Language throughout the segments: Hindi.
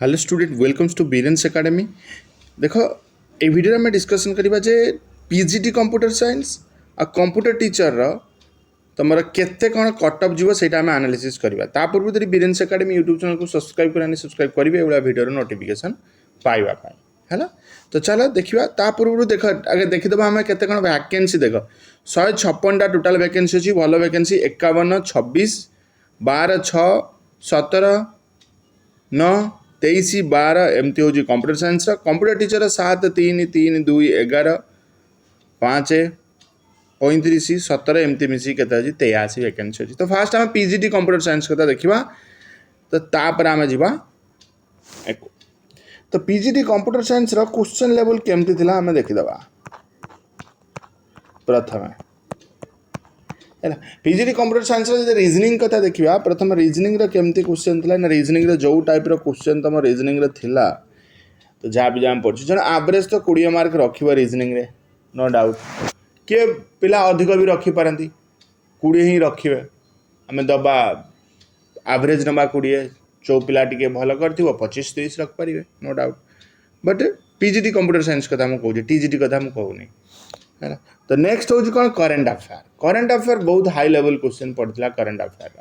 Hello student welcomes to Biren's academy. देखो ये वीडियो में डिस्कसन करबा जे पीजीटी कंप्यूटर साइंस आ कंप्यूटर टीचर रो तुमर केते कोन कट ऑफ जीवो सेटा हम एनालिसिस करबा। ता पूर्व तरी बीरेंस एकेडमी यूट्यूब चैनल को सब्सक्राइब करानी सब्सक्राइब करिवे एवला वीडियो रो नोटिफिकेशन पाइबा पाई हैला। तो चलो देखिबा ता पूर्व देख आगे देखि दबा हम केते कोन वैकेंसी देखो 156 टा टोटल वैकेंसी अछि। भलो वैकेंसी 51 26 12 6 17 9 23 12 एमती हूँ कंप्यूटर साइंस कंप्यूटर टीचर 7 3 3 2 11 5 35 17 एमती मिसी के 83 वैकेंसी अच्छी। तो फास्ट आम पीजीटी कंप्यूटर साइंस कथा देखा तो तापर आम जा तो PGT computer science question level केमती थी आम देखीदे। प्रथम पीजीटी कंप्यूटर साइंस रीजनिंग कथा देखा। प्रथम रीजनिंग केमती क्वेश्चन थी ना रीजनिंग जो टाइप क्वेश्चन तुम रीजनिंग थिला तो जहाँ भी जहाँ पढ़ी जो एवरेज तो 20 मार्क रखिए रीजनिंग रे नो डाउट। किए पिला अधिक भी रखिपारती 20 ही रखिए आम दबा एवरेज नवा 20 जो पिला टी भल कर 25 30 रखिपारे no doubt. But PGT computer science कथा मुझे कहूँ टीजीटी कथा मुझे कहूनी है। तो नेक्स्ट हूँ कौन करंट अफेयर बहुत हाई लेवल क्वेश्चन पड़ता करंट अफेयर।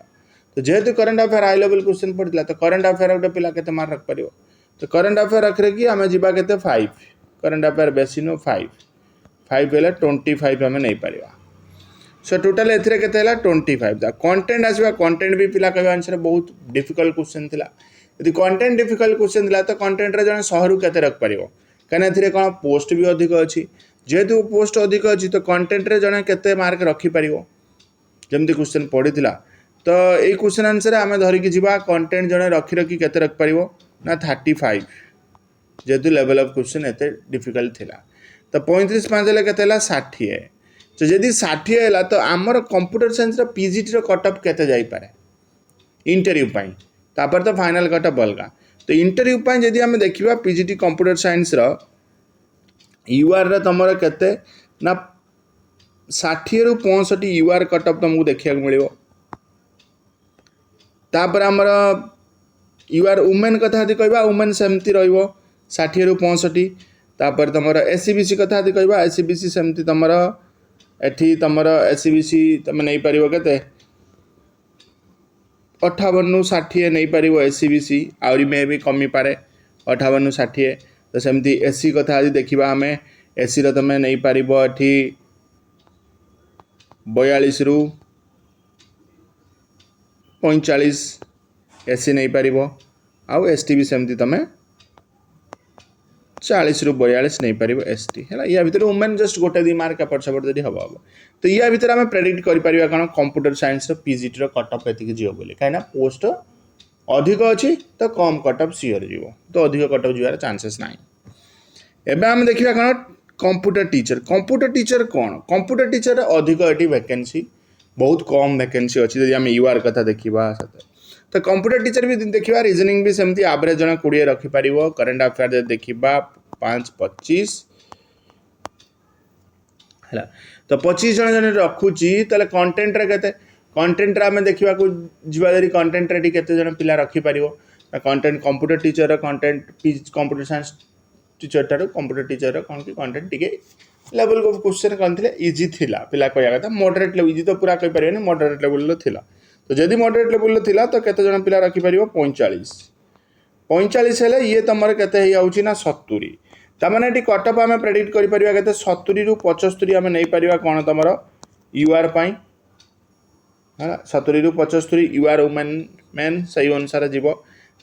तो जेहेतु current affair high level question पड़ता तो करंट अफेयर गोटे पिला के मार्क रख पार। तो करंट अफेयर रखे कि आम जा के 5 करंट अफेयर बेसी नो 5 5 है 25 आम नहीं पार। सो टोटाल ए 25 कंटेंट आसवा कंटेंट भी पिला कह आंसर बहुत डिफिकल्ट क्वेश्चन थिला। यदि कंटेंट डिफिकल्ट क्वेश्चन थिला तो कंटेंट रे जने 100 रु केते रख पारिबो कने कौन पोस्ट भी अधिक अच्छी। जेहेतु पोस्ट अधिक अच्छी तो कंटेंट रे जने केते मार्क रखी पारिबो जमती क्वेश्चन पड़ीला। तो ये क्वेश्चन आंसर आम धरिकी जा कंटेंट जने रखी रखी केते रख पारिबो ना 35 जेहेतु लेवल ऑफ क्वेश्चन एते डिफिकल्ट थिला। तो 35 5 ले केते 60। तो जदि 60 है तो आमर computer science PGT cut off केते जाई पारे इंटरव्यू पाई तापर तो फाइनल कट ऑफ अलगा। तो इंटरव्यू पाई जदि आम देखिबा पीजीटी कंप्यूटर साइंस यूआर रे तुमर केते ना 60 रु 65 यूआर कट ऑफ तुमको देखा मिलिबो। तापर आमर यूआर वुमेन कथा यदि कहबा वुमेन सेमती रहिबो 60 रु 65। तापर तुमर एससीबीसी कथा यदि कहबा एससीबीसी सेमती तुमर एठी तुमर एससीबीसी तुम नहीं पारिबो केते 58 रु 60 नहीं पारिबो एससीबीसी आउरी में भी कमी पारे 58 रु 60। तो सेमती एससी कथा यदि देखिबा हमें एससी रो तुम नहीं पारिबो एठी 42 रु 45 एससी नहीं पारिबो आउ एसटी भी सेमती तुम 40 रु 42 नहीं पारिबो एसटी है। या भितर वुमेन जस्ट गोटे 2 मार्क एपट सेपट जदि हम तो या भितर आम प्रेडिक्ट करिपारिबा कौन कंप्यूटर साइंस पीजीटी रो कट ऑफ एतिक जीव बोली कहीं पोस्ट अधिक अच्छी तो कम कट ऑफ सियोर जीव तो अधिक कट ऑफ जीवार चांसेस ना। एबे आम देखिबा कौन कंप्यूटर टीचर कौन कंप्यूटर टीचर अधिक ये वैकेंसी बहुत कम वैकेंसी अच्छी जब आम यूआर कथा देखा। तो कंप्यूटर टीचर भी देखा रीजनिंग भी सेमती एवरेज जन 20 रखिपार। करंट अफेयर जब देखा 5 25 है। तो 25 जन जन रखुची तो कंटेंट रे केते कंटेंट आम देखा जी कंटेंट रे केते जन पिला रखिपार। Content computer teacher content computer science teacher टारू कंप्यूटर टीचर कौन कि कंटेंट टी लेवल ऑफ क्वेश्चन कौन थे इजी थिला पिला कहया कथा मॉडरेट लेवल इजी तो पूरा कहि परिबे मॉडरेट लेवल थिला। तो जदि मॉडरेट लेवल थिला तो केते जन पिला रखि परिबो 45 हेले ये तुमर केते हे आउची ना 70। त माने टी कट ऑफ आमे प्रेडिक्ट करि परिबा केते 70 रु 75 आमे नै परिबा कोन तुमर यूआर पाई है 70 रु 75 यूआर वुमेन मेन सही अनुसार जीवो।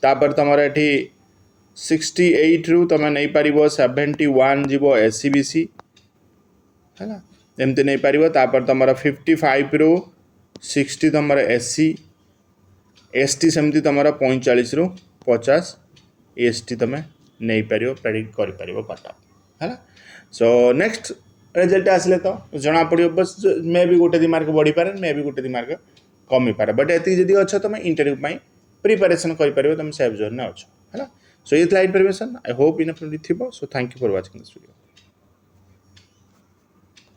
तापर तुमर एठी 68 रु तुम नहीं पार 71 जीव एससीबीसी है ना एमती नहीं पार। तापर तुम 55 रु 60 तुम एससी एसटी सेमती तुम 45 रु 50 एसटी तुम नहीं पार प्रेडिक्ट कर कट ऑफ है। सो नेक्स्ट रिजल्ट आसले तो जना पड़ो बस मे भी गोटे 2 मार्क बढ़ी पारे मे भी गोटे 2 मार्क कमी पारे। बट एति जदि अच्छ तुम इंटरव्यू पाई प्रिपरेशन कर तुम सेफ जोन अच्छ है। So, this is the information. I hope enough. So, thank you for watching this video.